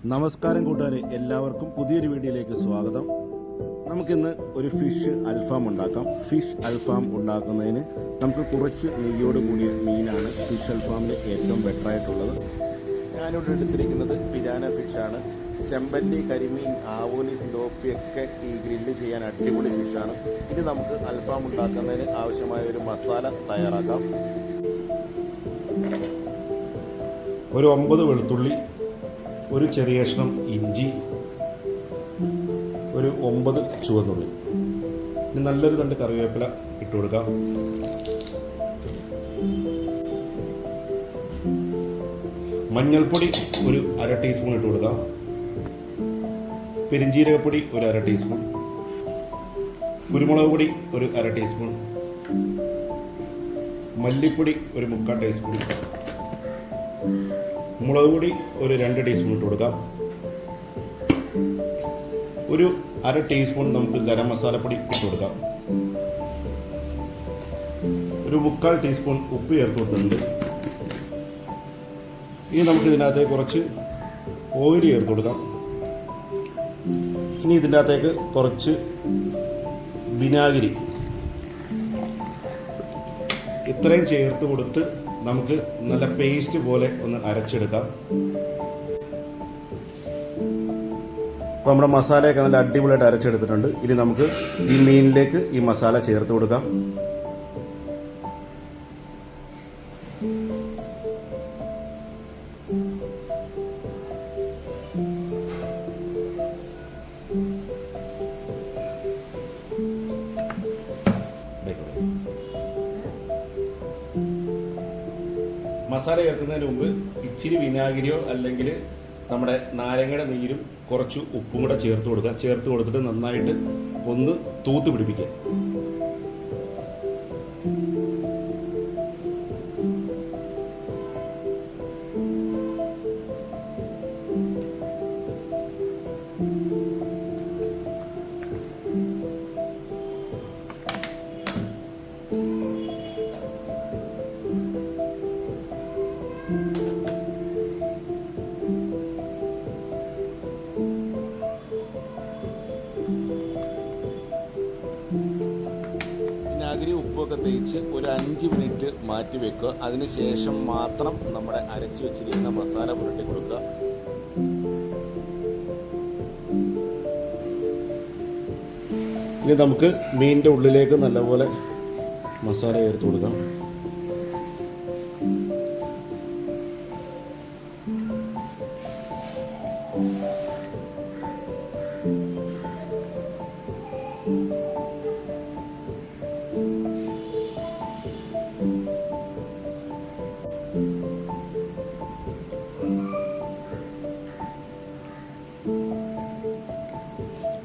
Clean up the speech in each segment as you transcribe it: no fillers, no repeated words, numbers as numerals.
നമസ്കാരം കൂട്ടുകാരെ, എല്ലാവർക്കും പുതിയൊരു വീഡിയോയിലേക്ക് സ്വാഗതം. നമുക്കിന്ന് ഒരു ഫിഷ് അൽഫാം ഉണ്ടാക്കാം. ഫിഷ് അൽഫാം ഉണ്ടാക്കുന്നതിന് നമുക്ക് കുറച്ച് നെയ്യോട് കൂടിയ മീനാണ് ഫിഷ് അൽഫാമിന് ഏറ്റവും ബെറ്ററായിട്ടുള്ളത്. ഞാനിവിടെ എടുത്തിരിക്കുന്നത് പിരാന ഫിഷാണ്. ചെമ്പല്ലി, കരിമീൻ, ആവോലി, സിലോപ്പിയൊക്കെ ഈ ഗ്രില്ല് ചെയ്യാൻ അടിപൊളി ഫിഷാണ്. ഇനി നമുക്ക് അൽഫാം ഉണ്ടാക്കുന്നതിന് ആവശ്യമായ ഒരു മസാല തയ്യാറാക്കാം. ഒരു 9 വെളുത്തുള്ളി, ഒരു ചെറിയ കഷ്ണം ഇഞ്ചി, ഒരു 9 ചുവന്നുള്ളി, ഇനി നല്ലൊരു തണ്ട് കറിവേപ്പില ഇട്ട് കൊടുക്കാം. മഞ്ഞൾപ്പൊടി ഒരു 1/2 ടീസ്പൂൺ ഇട്ട് കൊടുക്കാം. പെരിഞ്ജീരകപ്പൊടി ഒരു 1/2 ടീസ്പൂൺ, കുരുമുളക് പൊടി ഒരു 1/2 ടീസ്പൂൺ, മല്ലിപ്പൊടി ഒരു 3/4 ടീസ്പൂൺ, മുളക് പൊടി ഒരു 2 ടീസ്പൂൺ ഇട്ട് കൊടുക്കാം. ഒരു 1/2 ടീസ്പൂൺ നമുക്ക് ഗരം മസാലപ്പൊടി ഇട്ട് കൊടുക്കാം. ഒരു 3/4 ടീസ്പൂൺ ഉപ്പ് ചേർത്ത് കൊടുത്തിട്ടുണ്ട്. ഇനി നമുക്ക് ഇതിനകത്ത് കുറച്ച് ഓയിൽ ചേർത്ത് കൊടുക്കാം. ഇനി ഇതിൻ്റെ അകത്തേക്ക് കുറച്ച് വിനാഗിരി ഇത്രയും ചേർത്ത് കൊടുത്ത് നമുക്ക് നല്ല പേസ്റ്റ് പോലെ ഒന്ന് അരച്ചെടുക്കാം. അപ്പോൾ നമ്മുടെ മസാലയൊക്കെ നല്ല അടിപൊളിയായിട്ട് അരച്ചെടുത്തിട്ടുണ്ട്. ഇനി നമുക്ക് ഈ മീനിലേക്ക് ഈ മസാല ചേർത്ത് കൊടുക്കാം. മസാല ചേർക്കുന്നതിന് മുമ്പ് ഇച്ചിരി വിനാഗിരിയോ അല്ലെങ്കിൽ നമ്മുടെ നാരങ്ങയുടെ നീരും കുറച്ച് ഉപ്പും കൂടെ ചേർത്ത് കൊടുക്കുക. ചേർത്ത് കൊടുത്തിട്ട് നന്നായിട്ട് ഒന്ന് തൂത്ത് പിടിപ്പിക്കുക. വിനാഗിരി ഉപ്പൊക്കെ തേച്ച് ഒരു 5 മിനിറ്റ് മാറ്റി വെക്കുക. അതിനുശേഷം മാത്രം നമ്മുടെ അരച്ചു വെച്ചിരിക്കുന്ന മസാല പുരട്ടി കൊടുക്കുക. ഇനി നമുക്ക് മീനിൻ്റെ ഉള്ളിലേക്ക് നല്ലപോലെ മസാല ചേർത്ത് കൊടുക്കാം.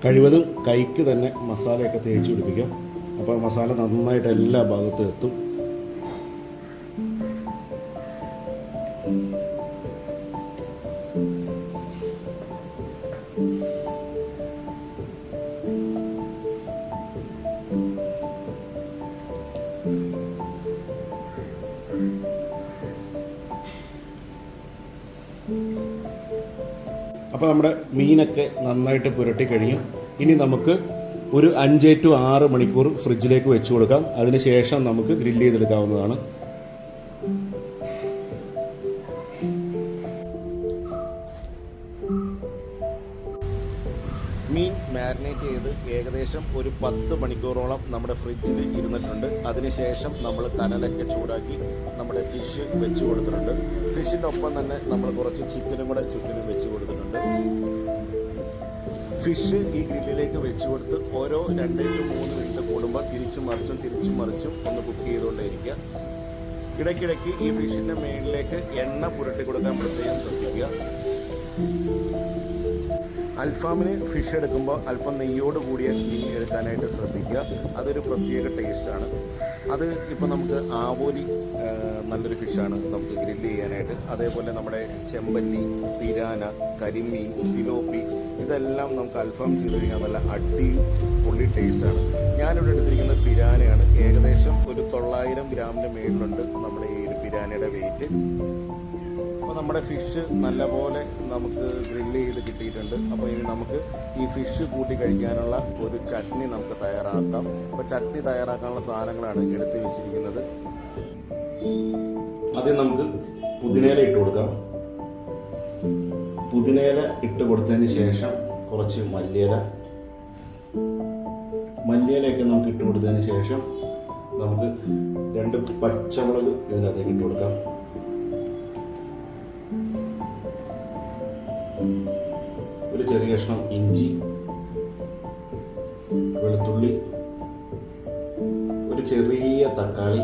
കഴിവതും കൈക്ക് തന്നെ മസാലയൊക്കെ തേച്ച് പിടിപ്പിക്കാം. അപ്പോൾ മസാല നന്നായിട്ട് എല്ലാ ഭാഗത്തും എത്തും. അപ്പോൾ നമ്മുടെ മീനൊക്കെ നന്നായിട്ട് പുരട്ടി കഴിഞ്ഞു. ഇനി നമുക്ക് ഒരു 5 to 6 മണിക്കൂർ ഫ്രിഡ്ജിലേക്ക് വെച്ച് കൊടുക്കാം. അതിനുശേഷം നമുക്ക് ഗ്രില്ല് ചെയ്തെടുക്കാവുന്നതാണ്. മീൻ മാരിനേറ്റ് ചെയ്ത് ഏകദേശം ഒരു 10 മണിക്കൂറോളം നമ്മുടെ ഫ്രിഡ്ജിൽ ഇരുന്നിട്ടുണ്ട്. അതിനുശേഷം നമ്മൾ കനലൊക്കെ ചൂടാക്കി നമ്മുടെ ഫിഷ് വെച്ച് കൊടുത്തിട്ടുണ്ട്. ഫിഷിൻ്റെ ഒപ്പം തന്നെ നമ്മൾ കുറച്ച് ചിക്കനും കൂടെ ചുറ്റിനും വെച്ച് കൊടുത്തിട്ടുണ്ട്. ഫിഷ് ഈ ഗ്രില്ലിലേക്ക് വെച്ച് കൊടുത്ത് ഓരോ 2 to 3 മിനിറ്റ് കൂടുമ്പോൾ തിരിച്ചും മറിച്ചും ഒന്ന് കുക്ക് ചെയ്തുകൊണ്ടേയിരിക്കുക. ഇടയ്ക്കിടയ്ക്ക് ഈ ഫിഷിൻ്റെ മേളിലേക്ക് എണ്ണ പുരട്ടി കൊടുക്കാൻ പ്രത്യേകം ശ്രദ്ധിക്കുക. അൽഫാമിന് ഫിഷ് എടുക്കുമ്പോൾ അല്പം നെയ്യോട് കൂടിയ മീൻ എടുക്കാനായിട്ട് ശ്രദ്ധിക്കുക. അതൊരു പ്രത്യേക ടേസ്റ്റാണ്. അത് ഇപ്പോൾ നമുക്ക് ആവോലി നല്ലൊരു ഫിഷാണ് നമുക്ക് ഗ്രില്ല് ചെയ്യാനായിട്ട്. അതേപോലെ നമ്മുടെ ചെമ്പല്ലി, പിരാന, കരിമീൻ, സിലോപ്പി ഇതെല്ലാം നമുക്ക് അൽഫാം ചെയ്ത് കഴിഞ്ഞാൽ നല്ല അടിപൊളി ടേസ്റ്റാണ്. ഞാനിവിടെ എടുത്തിരിക്കുന്നത് പിരാനയാണ്. ഏകദേശം ഒരു 900 ഗ്രാമിൻ്റെ മേളിലുണ്ട് നമ്മുടെ ഈ ഒരു പിരാനയുടെ വെയിറ്റ്. അപ്പോൾ നമ്മുടെ ഫിഷ് നല്ലപോലെ നമുക്ക് ഗ്രില്ല് ചെയ്ത് കിട്ടിയിട്ടുണ്ട്. അപ്പോൾ ഇനി നമുക്ക് ഈ ഫിഷ് കൂട്ടി കഴിക്കാനുള്ള ഒരു ചട്നി നമുക്ക് തയ്യാറാക്കാം. അപ്പോൾ ചട്നി തയ്യാറാക്കാനുള്ള സാധനങ്ങളാണ് എടുത്ത് വെച്ചിരിക്കുന്നത്. ആദ്യം നമുക്ക് പുതിനയില ഇട്ട് കൊടുക്കാം. പുതിനയില ഇട്ട് കൊടുത്തതിന് ശേഷം കുറച്ച് മല്ലിയിലയൊക്കെ നമുക്ക് ഇട്ട് കൊടുത്തതിന് ശേഷം നമുക്ക് 2 പച്ചമുളക് ഇതിനകത്തേക്ക് ഇട്ട് കൊടുക്കാം. ഒരു ചെറിയ കഷ്ണം ഇഞ്ചി, വെളുത്തുള്ളി, ഒരു ചെറിയ തക്കാളി,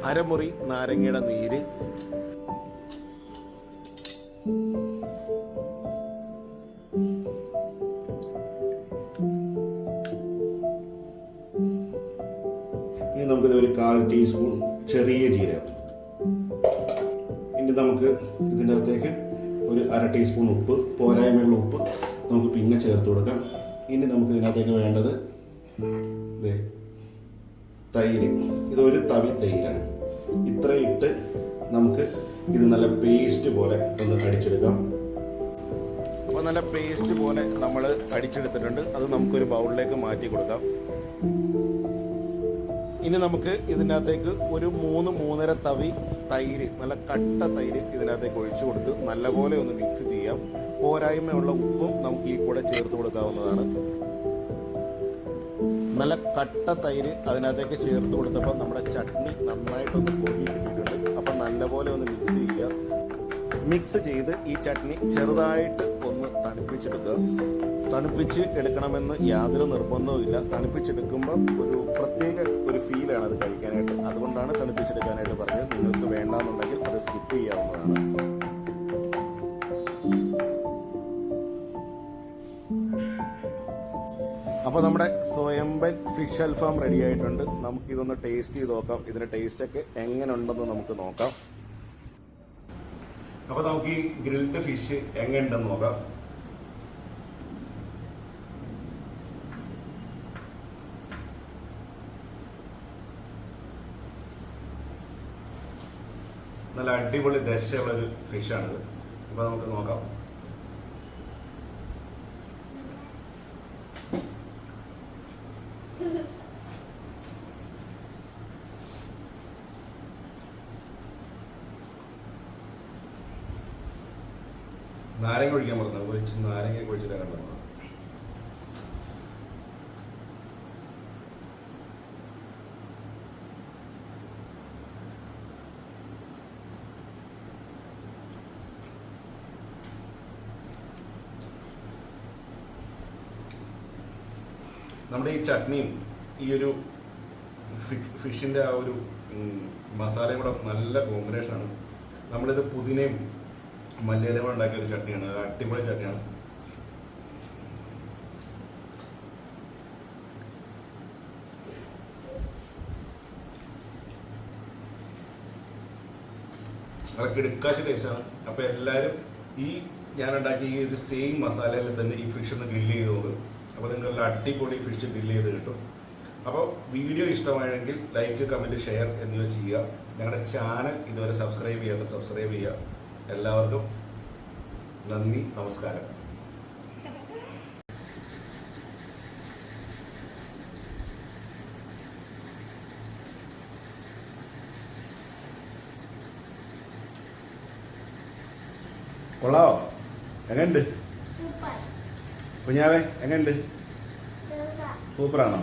അരമുറി നാരങ്ങയുടെ നീര്, ഇനി നമുക്കിത് ഒരു 1/4 ടീസ്പൂൺ ചെറിയ ജീരകം. ഇനി നമുക്ക് ഇതിൻ്റെ അകത്തേക്ക് ഒരു 1/2 ടീസ്പൂൺ ഉപ്പ്, പോരായ്മയുള്ള ഉപ്പ് നമുക്ക് പിന്നെ ചേർത്ത് കൊടുക്കാം. ഇനി നമുക്ക് ഇതിനകത്തേക്ക് വേണ്ടത് തൈര്. ഇതൊരു തവി തൈരാണ്. ഇത്ര ഇട്ട് നമുക്ക് ഇത് നല്ല പേസ്റ്റ് പോലെ ഒന്ന് അടിച്ചെടുക്കാം. അപ്പോൾ നല്ല പേസ്റ്റ് പോലെ നമ്മൾ അടിച്ചെടുത്തിട്ടുണ്ട്. അത് നമുക്കൊരു ബൗളിലേക്ക് മാറ്റി കൊടുക്കാം. ഇനി നമുക്ക് ഇതിനകത്തേക്ക് ഒരു 3-3.5 തവി തൈര്, നല്ല കട്ട തൈര് ഇതിനകത്തേക്ക് ഒഴിച്ചു കൊടുത്ത് നല്ലപോലെ ഒന്ന് മിക്സ് ചെയ്യാം. പോരായ്മയുള്ള ഉപ്പും നമുക്ക് ഈ കൂടെ ചേർത്ത് കൊടുക്കാവുന്നതാണ്. നല്ല കട്ട തൈര് അതിനകത്തേക്ക് ചേർത്ത് കൊടുത്തപ്പോൾ നമ്മുടെ ചട്നി നന്നായിട്ടൊന്ന് പൊങ്ങി കിട്ടിയിട്ടുണ്ട്. അപ്പം നല്ലപോലെ ഒന്ന് മിക്സ് ചെയ്യുക. മിക്സ് ചെയ്ത് ഈ ചട്നി ചെറുതായിട്ട് ഒന്ന് തണുപ്പിച്ചെടുക്കുക. തണുപ്പിച്ച് എടുക്കണമെന്ന് യാതൊരു നിർബന്ധവുമില്ല. തണുപ്പിച്ചെടുക്കുമ്പോൾ ഒരു പ്രത്യേക ഒരു ഫീലാണ് അത് കഴിക്കാനായിട്ട്. അതുകൊണ്ടാണ് തണുപ്പിച്ചെടുക്കാനായിട്ട് പറഞ്ഞത്. നിങ്ങൾക്ക് വേണ്ടാന്നുണ്ടെങ്കിൽ അത് സ്കിപ്പ് ചെയ്യാവുന്നതാണ്. അപ്പോൾ നമ്മുടെ സ്വയംഭൻ ഫിഷ് അൽഫാം റെഡി ആയിട്ടുണ്ട്. നമുക്കിതൊന്ന് ടേസ്റ്റ് ചെയ്ത് നോക്കാം. ഇതിൻ്റെ ടേസ്റ്റൊക്കെ എങ്ങനെ ഉണ്ടെന്ന് നമുക്ക് നോക്കാം. അപ്പോൾ നമുക്ക് ഈ ഗ്രിൽഡ് ഫിഷ് എങ്ങനെ ഉണ്ടെന്ന് നോക്കാം. നല്ല അടിപൊളി ദശയുള്ളൊരു ഫിഷാണിത്. അപ്പോൾ നമുക്ക് നോക്കാം. നാരങ്ങ ഒഴിക്കാൻ പറഞ്ഞു. ഒഴിച്ച് നാരങ്ങ ഒഴിച്ചിട്ടാണ് പറഞ്ഞത്. നമ്മുടെ ഈ ചട്നിയും ഈ ഒരു ഫിഷിൻ്റെ ആ ഒരു മസാലയും കൂടെ നല്ല കോമ്പിനേഷനാണ്. നമ്മളിത് പുതിനയും മല്ലിയിലയും കൂടെ ഉണ്ടാക്കിയ ഒരു ചട്നിയാണ്. അടിപൊളി ചട്നിയാണ്. അതൊക്കെ എടുക്കാത്ത ടേസ്റ്റാണ്. അപ്പോൾ എല്ലാവരും ഈ ഞാനുണ്ടാക്കിയ ഈ ഒരു സെയിം മസാലയിൽ തന്നെ ഈ ഫിഷ് ഒന്ന് ഗ്രില്ല് ചെയ്തോളൂ. അപ്പോൾ നിങ്ങൾക്ക് അടിപൊളി ഫിഷ് ഗ്രില്ല് ചെയ്ത് കിട്ടും. അപ്പോൾ വീഡിയോ ഇഷ്ടമായെങ്കിൽ ലൈക്ക്, കമൻറ്റ്, ഷെയർ എന്നിവ ചെയ്യുക. ഞങ്ങളുടെ ചാനൽ ഇതുവരെ സബ്സ്ക്രൈബ് ചെയ്യാത്ത സബ്സ്ക്രൈബ് ചെയ്യുക. എല്ലാവർക്കും നന്ദി, നമസ്കാരം. കൊള്ളാവോ? എങ്ങനെയുണ്ട് കുഞ്ഞാവേ? എങ്ങനെയുണ്ട്? സൂപ്പറാണോ?